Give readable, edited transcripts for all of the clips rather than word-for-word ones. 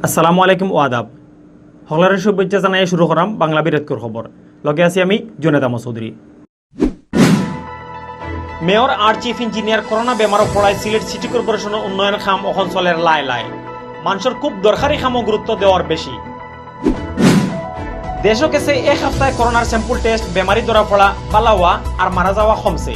আসসালামু আলাইকুম ও আদাব। হংলারের শুভেচ্ছা জানাই শুরু করাম বাংলা বিরোধকর খবর। লগে আছি আমি জুনেদা চৌধুরী। মেয়র আর চিফ ইঞ্জিনিয়ার করোনা বেমারও পড়ায় সিলেট সিটি কর্পোরেশনের উন্নয়ন খাম অখন চলের লাই লাই মানুষের খুব দরকারি খামও গুরুত্ব দেওয়ার বেশি। দেশও গেছে এক সপ্তাহে করোনার স্যাম্পল টেস্ট বেমারি ধরা পড়া পালাওয়া আর মারা যাওয়া কমছে।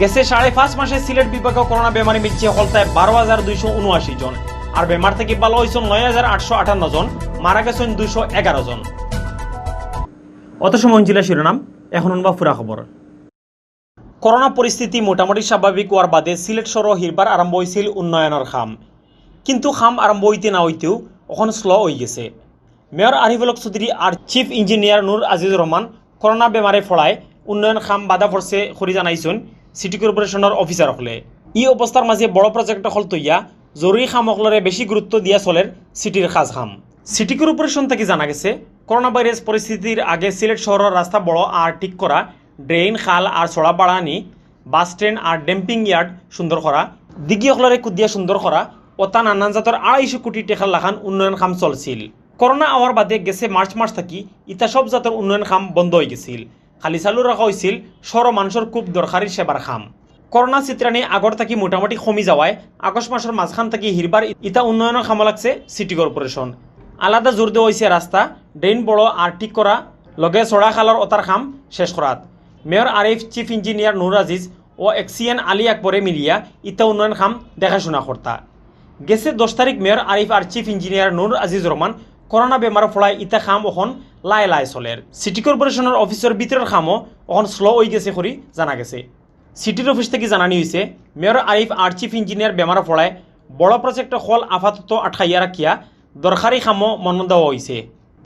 গেছে 5.5 মাসে সিলেট বিভাগে করোনা বেমারি মিলছে হলতায় 12,279 জন, আর বেমার থেকে ভালো হয়েছেন 9,858 জন, মারা গেছেন 211 জন। অত সময় জেলা শিরোনাম, এখন বা ফুরা খবর। করোনা পরিস্থিতি মোটামুটি স্বাভাবিক হওয়ার বাদে সিলেট সহ হিরবার আরম্ভ হয়েছিল উন্নয়নের খাম, কিন্তু খাম আরম্ভ হইতে না হইতেও এখন স্লো হয়ে গেছে। মেয়র আরিফুল হক চৌধুরী আর চিফ ইঞ্জিনিয়ার নূর আজিজুর রহমান করোনা বেমারে ফলায় উন্নয়ন খাম বাধা পড়ছে করে জানাইছেন সিটি কর্পোরেশনের অফিসার হলে। ই অবস্থার মাঝে বড় প্রজেক্ট হল তৈয়া জরুরি খামকলরে বেশি গুরুত্ব দিয়া চলের সিটির খাস খাম। সিটি কর্পোরেশন থেকে জানা গেছে করোনা ভাইরাস পরিস্থিতির আগে সিলেট শহরের রাস্তা বড় আর ঠিক করা, ড্রেন খাল আর ছড়া বাড়ানি, বাস স্ট্যান্ড আর ডেম্পিং ইয়ার্ড সুন্দর করা, দিঘি হলরে কুদিয়া সুন্দর করা ও তা নানান জাতের 250 কোটি টাকা লাখান উন্নয়ন খাম চলছিল। করোনা আওয়ার বাদে গেছে মার্চ মাস থাকি ইতা সব জাতের উন্নয়ন খাম বন্ধ হয়ে গেছিল, খালি চালু রাখা হয়েছিল সর মানুষের খুব দরকারি সেবার খাম। করোনা চিত্রানি আগর থাকি মোটামুটি কমি যাওয়ায় আগস্ট মাসের মাঝখান থাকি হিরবার ইতা উন্নয়নের খাম লাগছে সিটি কর্পোরেশন। আলাদা জোর দেওয়া হয়েছে রাস্তা, ড্রেন বড় আর ঠিক করা, লগে চড়া খালর অতার খাম শেষ করাত। মেয়র আরিফ, চিফ ইঞ্জিনিয়ার নূর আজিজ ও এক্সিএন আলী আকবরে মিলিয়া ইতা উন্নয়ন খাম দেখাশোনা করতা। গেছে 10 তারিখ মেয়র আরিফ আর চিফ ইঞ্জিনিয়ার নূর আজিজ রহমান করোনা বেমার ফলায় ইতা খাম এখন লাই লাই চলের। সিটি কর্পোরেশনের অফিসের ভিতরের খামও এখন স্লো হয়ে গেছে করি জানা গেছে। সিটির অফিস থেকে জানানি হয়েছে মেয়র আরিফ আর চিফ ইঞ্জিনিয়ার বেমার ফলায় বড় প্রজেক্ট হল আপাতত আটকাইয়া রাখিয়া দরকারি খামও মন দেওয়া হয়েছে।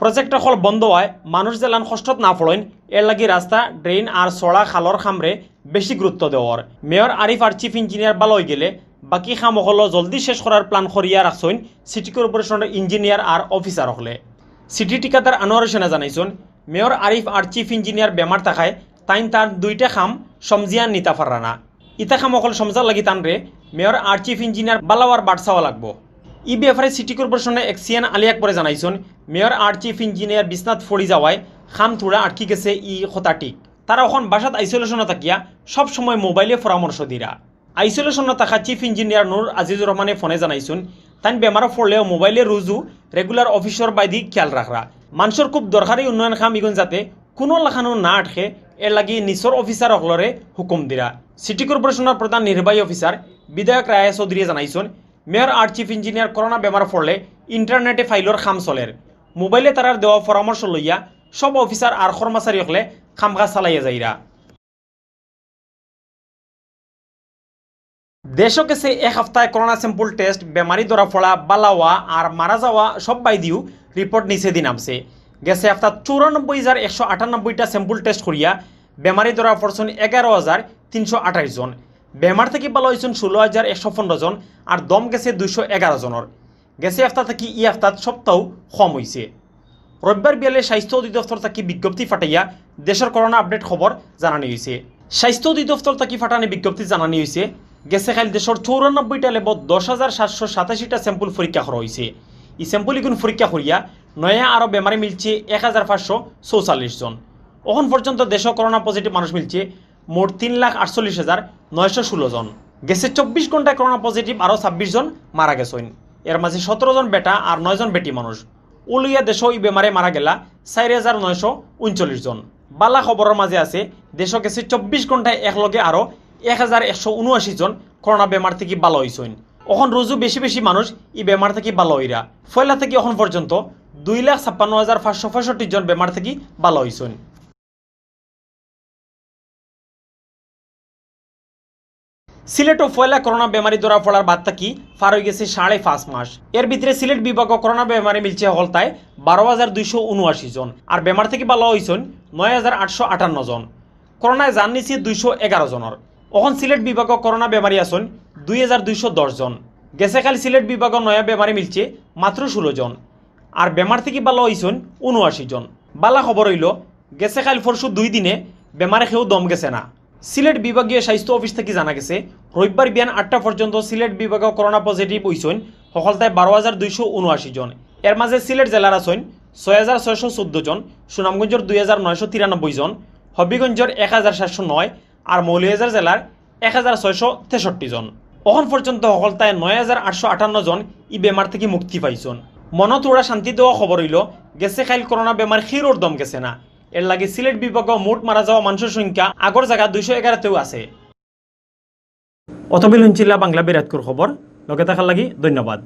প্রজেক্ট হল বন্ধ হয় মানুষ যেলান কষ্টত না পড়েন এর লাগি রাস্তা, ড্রেন আর চড়া খালর খামরে বেশি গুরুত্ব দেওয়ার। মেয়র আরিফ আর চিফ ইঞ্জিনিয়ার ভালো হয়ে গেলে বাকি খাম হল জলদি শেষ করার প্ল্যান করিয়া রাখছেন সিটি কর্পোরেশনের ইঞ্জিনিয়ার আর অফিসার হলে। সিটি ঠিকাদার আনোয়ার হোসেনে জানাইছেন মেয়র আরিফ আর চিফ ইঞ্জিনিয়ার বেমার থাকায় তাইন তার দুইটা খাম সমজিয়া নিতা ফারানা। ইতা খাম অকল সমজার লাগি তানরে মেয়র আর চিফ ইঞ্জিনিয়ার বালাওয়ার বাড়সাওয়া লাগবো। ই ব্যাপারে সিটি কর্পোরেশনের এক্সিএন আলী আকবরে জানাইছেন মেয়র আর চিফ ইঞ্জিনিয়ার বিছনাথ ফড়ি যাওয়ায় খাম থোড়া আটকি গেছে ই কথা ঠিক। তারা এখন বাসাত আইসোলেশনে থাকিয়া সব সময় মোবাইলে পরামর্শ দিরা। আইসোলেশনে থাকা চিফ ইঞ্জিনিয়ার নূর আজিজুর রহমানে ফোনে জানাইছেন তাই বেমারও পড়লেও মোবাইলে রুজু রেগুলার অফিসর বাইদি খেয়াল রাখরা। মানুষের খুব দরকারি উন্নয়ন খাম ইগুন যাতে কোনো লাখানো না আটকে এর লাগি নিচর অফিসার অকলরে হুকুম দিরা। সিটি কর্পোরেশনের প্রধান নির্বাহী অফিসার বিধায়ক রায় চৌধুরী জানাইছেন মেয়র আর চিফ ইঞ্জিনিয়ার করোনা বেমার পড়লে ইন্টারনেটে ফাইলর খাম চলের। মোবাইলে তারার দেওয়া পরামর্শ লইয়া সব অফিসার আর কর্মচারী হলে খাম কাজ চালাইয়া যাইরা। দেশও গেছে এক সপ্তাহে করোনা স্যাম্পল টেস্ট বেমারি ধরা পড়া বালাওয়া আর মারা যাওয়া সব বাইদিও রিপোর্ট নিচে দিন নামছে। গেছে সপ্তাহ 94,198টা স্যাম্পল টেস্ট করিয়া বেমারি ধরা পড়ছেন 11,328 জন। বেমার থেকে ভালো হয়েছেন 16,115 জন, আর দম গেছে 211 জনের। গেছে সপ্তাহ থেকে ই সপ্তাহ সপ্তাহ কম হয়েছে। রবিবার বিয়ালে স্বাস্থ্য অধিদপ্তর থেকে বিজ্ঞপ্তি ফাটাইয়া দেশের করোনা আপডেট খবর জানানি হয়েছে। স্বাস্থ্য অধিদপ্তর থেকে ফাটানি বিজ্ঞপ্তি জানানি হয়েছে গেছে খাল দেশের 94টা লেবত 10,787টা স্যাম্পল পরীক্ষা করা হয়েছে। এই স্যাম্পল ইগুন পরীক্ষা করিয়া নয়া আরও বেমারি মিলছে 1,544 জন। এখন পর্যন্ত দেশে করোনা পজিটিভ মানুষ মিলছে মোট 3,48,916 জন। গেছে 24 ঘন্টায় করোনা পজিটিভ আরও 26 জন মারা গেছেন। এর মাঝে 17 জন বেটা আর 9 জন বেটি মানুষ। উলিয়া দেশ এই বেমারে মারা গেলা 4,939 জন। বালা খবরের মাঝে আছে দেশ গেছে 24 ঘন্টায় একলগে আরও 1,179 জন করোনা বেমার থেকে ভালো হয়েছেন। এখন রোজু বেশি বেশি মানুষ এই বেমার থেকে ভালো হইরা। ফয়লা থেকে এখন পর্যন্ত 2,56,565 জন বেমার থেকে ভালো হয়েছেন। সিলেট ও ফয়লা করোনা বেমারি ধরা পড়ার বাদ থাকি পার হয়ে গেছে 5.5 মাস। এর ভিতরে সিলেট বিভাগ করোনা বেমারি মিলছে হলতায় 12,279 জন, আর বেমার থেকে ভালো হয়েছেন 9,858 জন। করোনায় জান নিছে 211 জনের। এখন সিলেট বিভাগ করোনা বেমারি আছেন 2,210 জন। গেছে খালি সিলেট বিভাগ নয়া বেমারি মিলছে মাত্র 16 জন, আর বেমার থেকে ভালো হয়েছেন 79 জন। বালা খবর হইল গেছে খালি পরশু 2 দিনে বেমারে কেউ দম গেছে না। সিলেট বিভাগীয় স্বাস্থ্য অফিস থেকে জানা গেছে রবিবার বিয়ান 8টা পর্যন্ত সিলেট বিভাগে করোনা পজিটিভ হয়েছেন সকলতায় 12,279 জন। এর মাঝে সিলেট জেলার আছেন 6,614 জন, সুনামগঞ্জের 2,993 জন, হবিগঞ্জের 1,709 আর মৌলভীবাজার জেলার 1,663 জন। এখন পর্যন্ত সকলতায় 9,858 জন ই বেমার থেকে মুক্তি পাইছেন। মনত ওরা শান্তি দেওয়া খবর হইল গেছে খাইল করোনা বেমার ক্ষীরোর দম গেছে না। এর লাগে সিলেট বিভাগে মোট মারা যাওয়া মানুষের সংখ্যা আগর জায়গা 211তেও আছে। অতবিল হুঞ্চিল্লা বাংলা বিরাটকুর খবর লগে থাকার লাগি ধন্যবাদ।